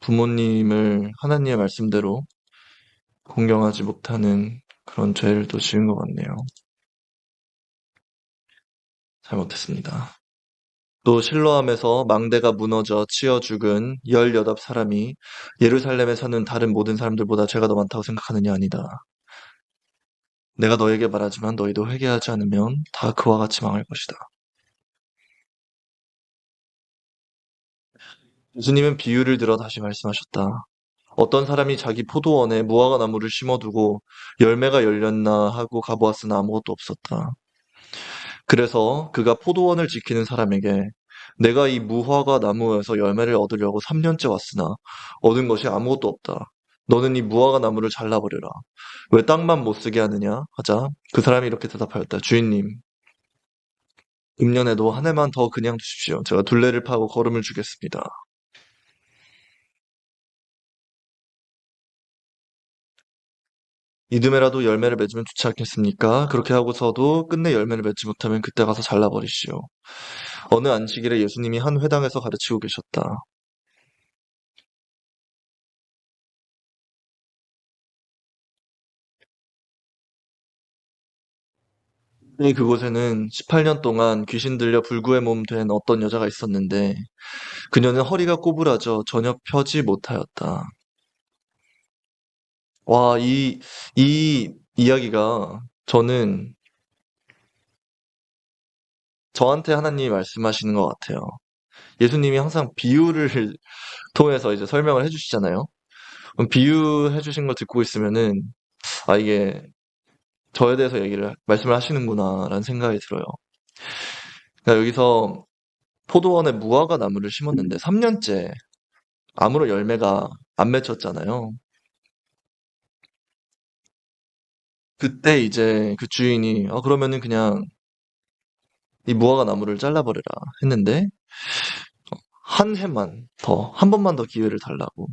부모님을 하나님의 말씀대로 공경하지 못하는 그런 죄를 또 지은 것 같네요. 잘못했습니다. 또 실로암에서 망대가 무너져 치어 죽은 18사람이 예루살렘에 사는 다른 모든 사람들보다 죄가 더 많다고 생각하느냐? 아니다. 내가 너에게 말하지만 너희도 회개하지 않으면 다 그와 같이 망할 것이다. 예수님은 비유를 들어 다시 말씀하셨다. 어떤 사람이 자기 포도원에 무화과 나무를 심어두고 열매가 열렸나 하고 가보았으나 아무것도 없었다. 그래서 그가 포도원을 지키는 사람에게 내가 이 무화과 나무에서 열매를 얻으려고 3년째 왔으나 얻은 것이 아무것도 없다. 너는 이 무화과 나무를 잘라버려라. 왜 땅만 못 쓰게 하느냐? 하자 그 사람이 이렇게 대답하였다. 주인님, 금년에도 한 해만 더 그냥 두십시오. 제가 둘레를 파고 거름을 주겠습니다. 이듬해라도 열매를 맺으면 좋지 않겠습니까? 그렇게 하고서도 끝내 열매를 맺지 못하면 그때 가서 잘라버리시오. 어느 안식일에 예수님이 한 회당에서 가르치고 계셨다. 그곳에는 18년 동안 귀신 들려 불구의 몸 된 어떤 여자가 있었는데 그녀는 허리가 꼬부라져 전혀 펴지 못하였다. 와, 이 이야기가 저는 저한테 하나님이 말씀하시는 것 같아요. 예수님이 항상 비유를 통해서 이제 설명을 해주시잖아요. 그럼 비유해 주신 걸 듣고 있으면은 아, 이게 저에 대해서 말씀을 하시는구나라는 생각이 들어요. 그러니까 여기서 포도원에 무화과 나무를 심었는데 3년째 아무런 열매가 안 맺혔잖아요. 그때 이제 그 주인이 그러면은 그냥 이 무화과 나무를 잘라버려라 했는데 한 해만 더, 한 번만 더 기회를 달라고.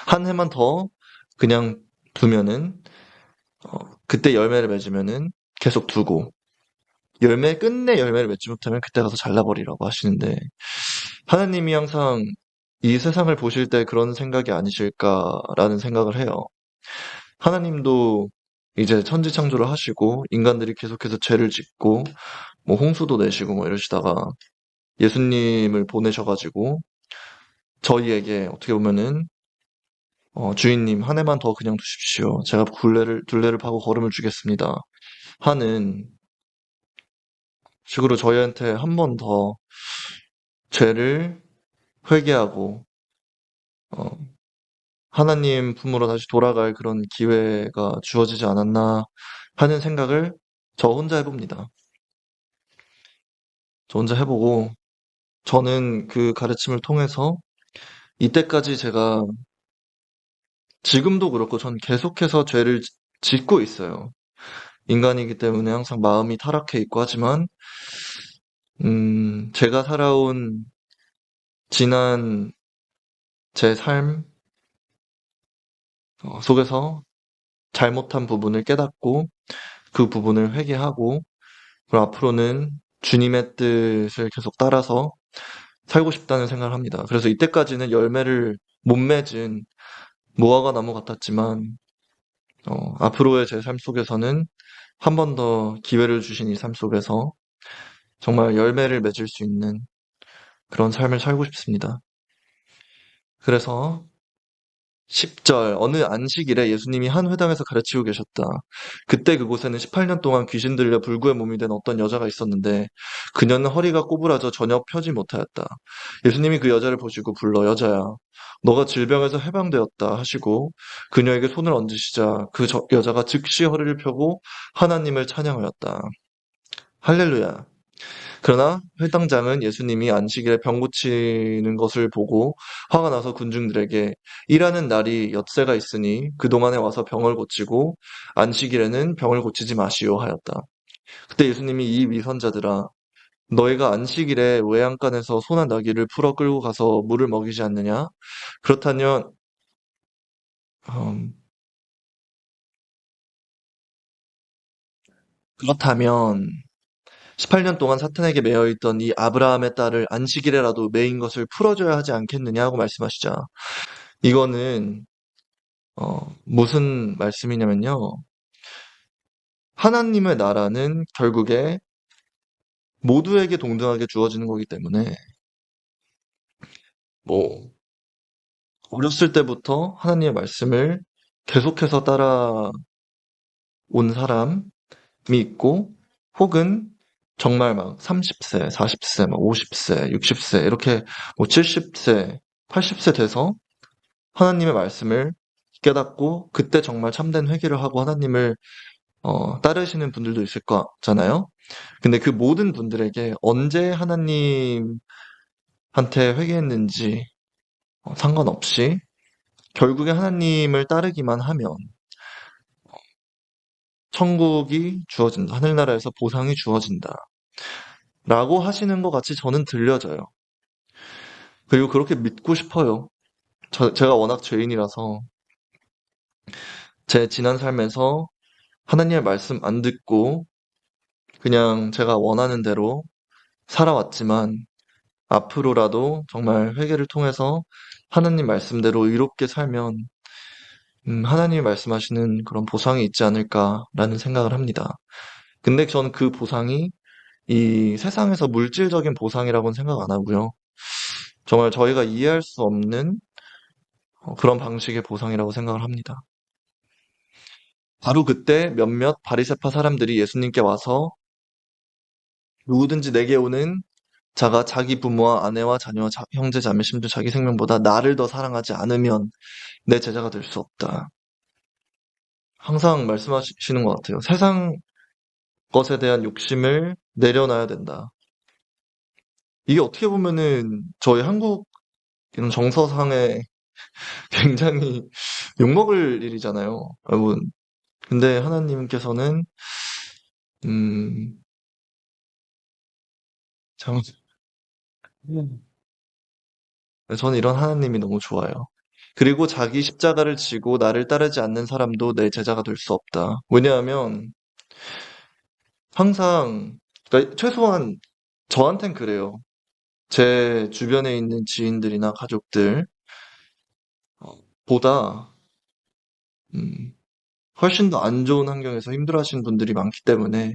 한 해만 더 그냥 두면은 그때 열매를 맺으면은 계속 두고 끝내 열매를 맺지 못하면 그때 가서 잘라버리라고 하시는데 하나님이 항상 이 세상을 보실 때 그런 생각이 아니실까라는 생각을 해요. 하나님도 이제 천지창조를 하시고 인간들이 계속해서 죄를 짓고 뭐 홍수도 내시고 뭐 이러시다가 예수님을 보내셔가지고 저희에게 어떻게 보면은 주인님 한 해만 더 그냥 두십시오. 제가 둘레를 파고 걸음을 주겠습니다. 하는 식으로 저희한테 한 번 더 죄를 회개하고 어, 하나님 품으로 다시 돌아갈 그런 기회가 주어지지 않았나 하는 생각을 저 혼자 해봅니다. 저 혼자 해보고 저는 그 가르침을 통해서 이때까지 제가 지금도 그렇고 전 계속해서 죄를 짓고 있어요. 인간이기 때문에 항상 마음이 타락해 있고 하지만 제가 살아온 지난 제 삶 속에서 잘못한 부분을 깨닫고 그 부분을 회개하고 그리고 앞으로는 주님의 뜻을 계속 따라서 살고 싶다는 생각을 합니다. 그래서 이때까지는 열매를 못 맺은 무화과 나무 같았지만 앞으로의 제 삶 속에서는 한 번 더 기회를 주신 이 삶 속에서 정말 열매를 맺을 수 있는 그런 삶을 살고 싶습니다. 그래서 10절 어느 안식일에 예수님이 한 회당에서 가르치고 계셨다. 그때 그곳에는 18년 동안 귀신 들려 불구의 몸이 된 어떤 여자가 있었는데 그녀는 허리가 꼬부라져 전혀 펴지 못하였다. 예수님이 그 여자를 보시고 불러 여자야 너가 질병에서 해방되었다 하시고 그녀에게 손을 얹으시자 여자가 즉시 허리를 펴고 하나님을 찬양하였다. 할렐루야. 그러나 회당장은 예수님이 안식일에 병 고치는 것을 보고 화가 나서 군중들에게 일하는 날이 엿새가 있으니 그동안에 와서 병을 고치고 안식일에는 병을 고치지 마시오 하였다. 그때 예수님이 이 위선자들아 너희가 안식일에 외양간에서 소나 나귀를 풀어 끌고 가서 물을 먹이지 않느냐? 그렇다면 음, 그렇다면 18년 동안 사탄에게 매여 있던 이 아브라함의 딸을 안식일에라도 매인 것을 풀어줘야 하지 않겠느냐 하고 말씀하시자. 이거는 무슨 말씀이냐면요. 하나님의 나라는 결국에 모두에게 동등하게 주어지는 거기 때문에 뭐 어렸을 때부터 하나님의 말씀을 계속해서 따라온 사람이 있고 혹은 정말 막 30세, 40세, 막 50세, 60세 이렇게 뭐 70세, 80세 돼서 하나님의 말씀을 깨닫고 그때 정말 참된 회개를 하고 하나님을 따르시는 분들도 있을 거잖아요. 근데 그 모든 분들에게 언제 하나님한테 회개했는지 상관없이 결국에 하나님을 따르기만 하면 천국이 주어진다. 하늘나라에서 보상이 주어진다. 라고 하시는 것 같이 저는 들려져요. 그리고 그렇게 믿고 싶어요. 제가 워낙 죄인이라서 제 지난 삶에서 하나님의 말씀 안 듣고 그냥 제가 원하는 대로 살아왔지만 앞으로라도 정말 회개를 통해서 하나님 말씀대로 의롭게 살면 하나님이 말씀하시는 그런 보상이 있지 않을까라는 생각을 합니다. 근데 저는 그 보상이 이 세상에서 물질적인 보상이라고는 생각 안 하고요. 정말 저희가 이해할 수 없는 그런 방식의 보상이라고 생각을 합니다. 바로 그때 몇몇 바리새파 사람들이 예수님께 와서 누구든지 내게 오는 자가 자기 부모와 아내와 자녀와 형제 자매 심지어 자기 생명보다 나를 더 사랑하지 않으면 내 제자가 될 수 없다. 항상 말씀하시는 것 같아요. 세상 것에 대한 욕심을 내려놔야 된다. 이게 어떻게 보면은 저희 한국 이런 정서상에 굉장히 욕먹을 일이잖아요. 여러분. 근데 하나님께서는 음, 참 저는 이런 하나님이 너무 좋아요. 그리고 자기 십자가를 지고 나를 따르지 않는 사람도 내 제자가 될 수 없다. 왜냐하면 항상 그러니까 최소한 저한텐 그래요. 제 주변에 있는 지인들이나 가족들 보다 음, 훨씬 더 안 좋은 환경에서 힘들어하시는 분들이 많기 때문에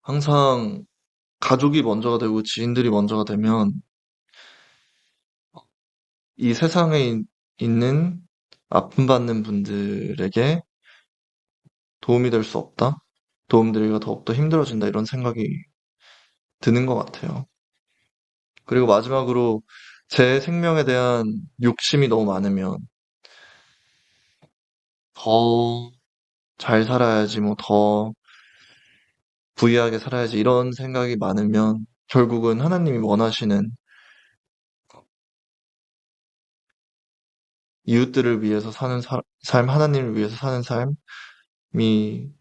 항상 가족이 먼저가 되고 지인들이 먼저가 되면 이 세상에 있는 아픔받는 분들에게 도움이 될 수 없다? 도움드리기가 더욱더 힘들어진다 이런 생각이 드는 것 같아요. 그리고 마지막으로 제 생명에 대한 욕심이 너무 많으면 더 잘 살아야지, 뭐 더 부유하게 살아야지 이런 생각이 많으면 결국은 하나님이 원하시는 이웃들을 위해서 사는 삶, 하나님을 위해서 사는 삶이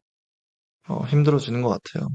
힘들어지는 것 같아요.